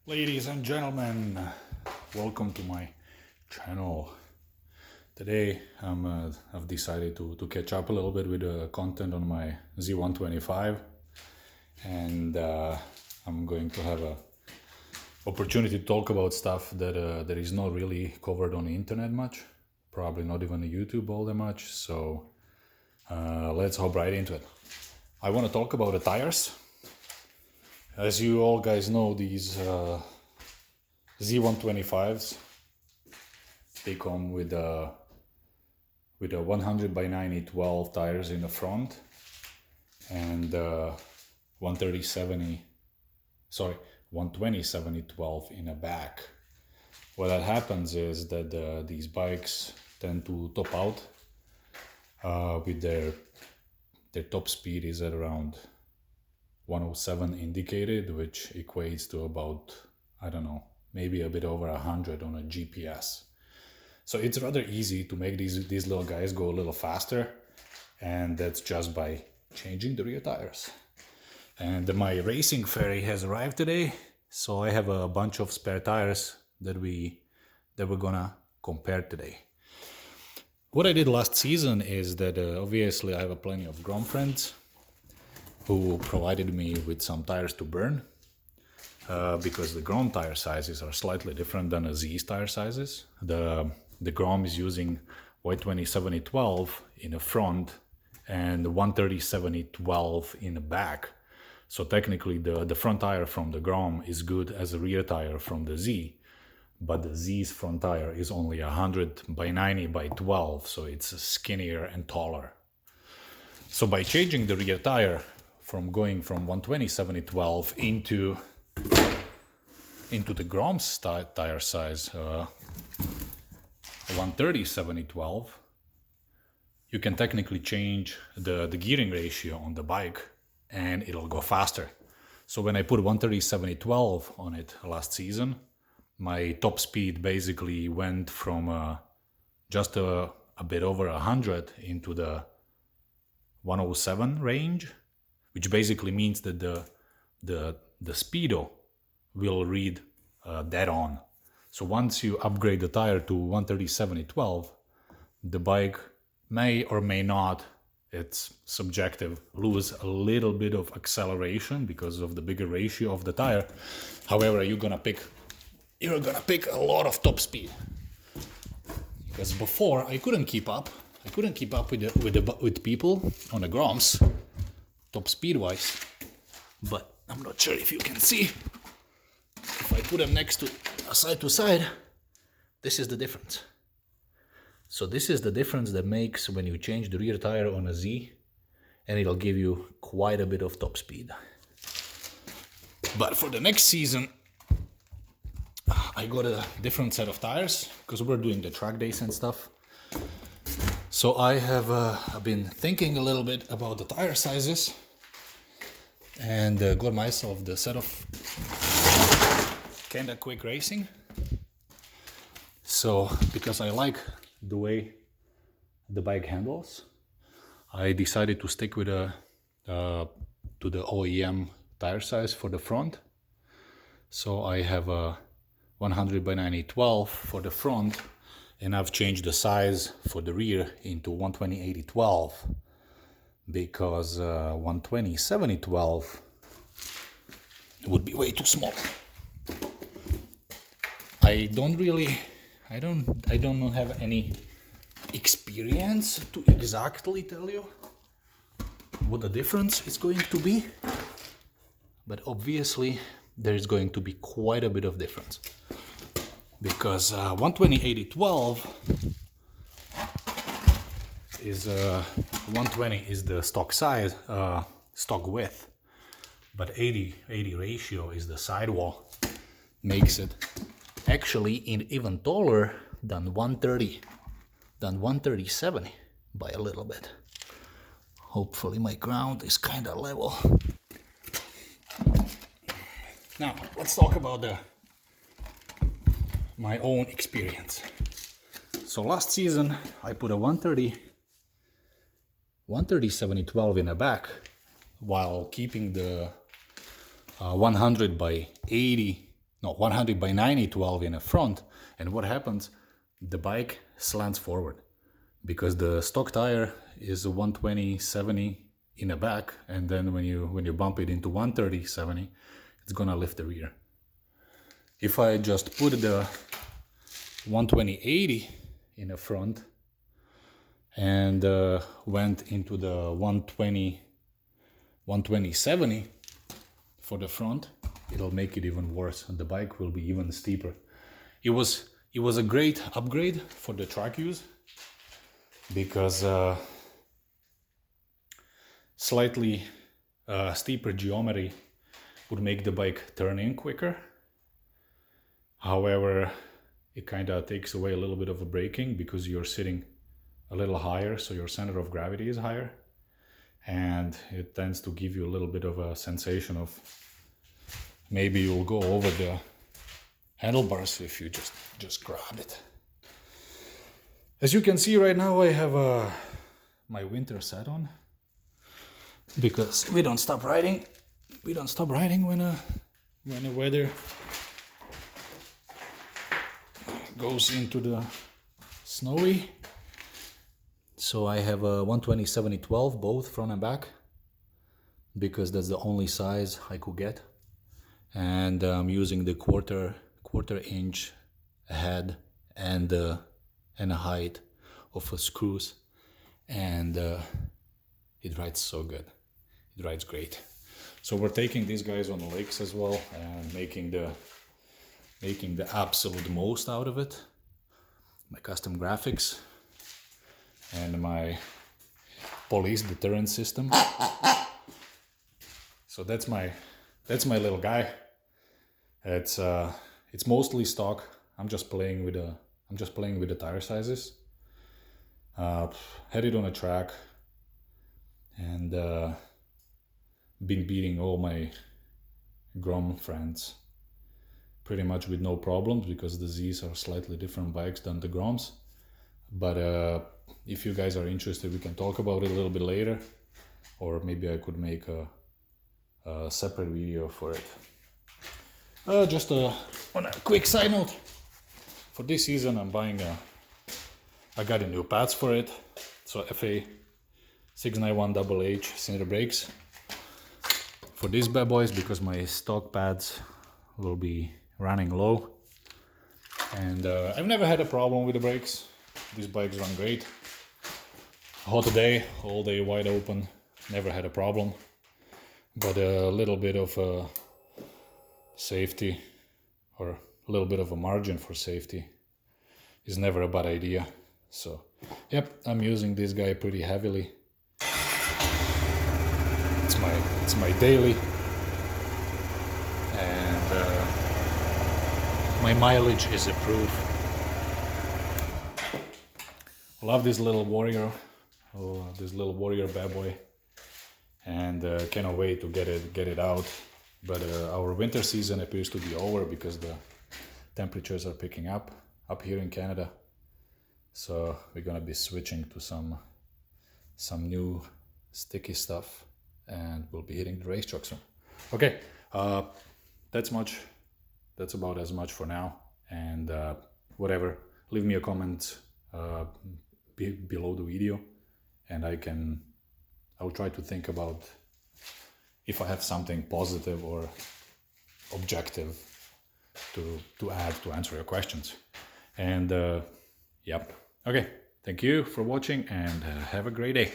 Ladies and gentlemen, welcome to my channel. Today I've decided to catch up a little bit with the content on my Z125, and I'm going to have a opportunity to talk about stuff that is not really covered on the internet much, probably not even on YouTube all that much. So let's hop right into it. I want to talk about the tires. As you all guys know, these Z125s, they come with a 100 by 90 12 tires in the front and 120 70 12 in the back. What that happens is that these bikes tend to top out with their top speed is at around 107 indicated, which equates to about, I don't know, maybe a bit over 100 on a GPS. So it's rather easy to make these little guys go a little faster, and that's just by changing the rear tires. And my racing ferry has arrived today, so I have a bunch of spare tires that we're gonna compare today. What I did last season is that obviously I have plenty of Grom friends who provided me with some tires to burn, because the Grom tire sizes are slightly different than the Z's tire sizes. The Grom is using Y20-70-12 in the front and 130-70-12 in the back. So technically the front tire from the Grom is good as a rear tire from the Z, but the Z's front tire is only 100 by 90 by 12, so it's skinnier and taller. So by changing the rear tire from going from 120-70-12 into the Grom's tire size, 130-70-12, you can technically change the gearing ratio on the bike and it'll go faster. So when I put 130-70-12 on it last season, my top speed basically went from just a bit over 100 into the 107 range, which basically means that the speedo will read dead on. So once you upgrade the tire to 130-70-12, the bike may or may not, it's subjective, lose a little bit of acceleration because of the bigger ratio of the tire. However, you're gonna pick a lot of top speed. Because before I couldn't keep up with people on the Groms top speed wise, but I'm not sure if you can see. If I put them next to side, this is the difference. So this is the difference that makes when you change the rear tire on a Z, and it'll give you quite a bit of top speed. But for the next season, I got a different set of tires because we're doing the track days and stuff. So I have been thinking a little bit about the tire sizes and got myself the set of kinda quick racing. So because I like the way the bike handles, I decided to stick with to the OEM tire size for the front. So I have a 100 by 90 12 for the front, and I've changed the size for the rear into 120-80 12 because 120-70 12 would be way too small. I don't have any experience to exactly tell you what the difference is going to be, but obviously there is going to be quite a bit of difference. Because 120-80 12 is 120 is the stock size, stock width, but 80 ratio is the sidewall, makes it actually even taller than 130-70 by a little bit. Hopefully my ground is kind of level. Now let's talk about my own experience. So last season I put a 130-70-12 in the back while keeping the 100 by 80 no, 100 by 90 12 in the front. And what happens? The bike slants forward because the stock tire is a 120/70 in the back, and then when you bump it into 130/70, it's gonna lift the rear. If I just put the 120/80 in the front and went into the 120/70 for the front, it'll make it even worse, and the bike will be even steeper. It was a great upgrade for the track use because slightly steeper geometry would make the bike turn in quicker. However, it kind of takes away a little bit of a braking because you're sitting a little higher, so your center of gravity is higher, and it tends to give you a little bit of a sensation of maybe you'll go over the handlebars if you just grab it. As you can see right now, I have my winter set on because we don't stop riding. We don't stop riding when the weather goes into the snowy. So I have a 120/70/12 both front and back because that's the only size I could get, and I'm using the quarter inch head and a height of screws, and it rides so good. It rides great. So we're taking these guys on the lakes as well and making the absolute most out of it. My custom graphics and my police deterrent system. So that's my little guy. It's mostly stock. I'm just playing with the tire sizes. Had it on a track and been beating all my Grom friends pretty much with no problems because the Z's are slightly different bikes than the Groms. But if you guys are interested, we can talk about it a little bit later, or maybe I could make a separate video for it. Just on a quick side note, for this season I'm buying I got a new pads for it. So FA 691HH cinder brakes for these bad boys because my stock pads will be running low, and I've never had a problem with the brakes. These bikes run great. Hot day, all day wide open, never had a problem. But a little bit of safety, or a little bit of a margin for safety, is never a bad idea. So, yep, I'm using this guy pretty heavily. It's my daily, and my mileage is approved. Love this little warrior, this little warrior bad boy, and cannot wait to get it out. But our winter season appears to be over because the temperatures are picking up here in Canada. So we're gonna be switching to some new sticky stuff, and we'll be hitting the racetrack soon. Okay, that's about as much for now. And whatever, leave me a comment below the video, and I'll try to think about if I have something positive or objective to add to answer your questions. And yep, okay, thank you for watching, and have a great day.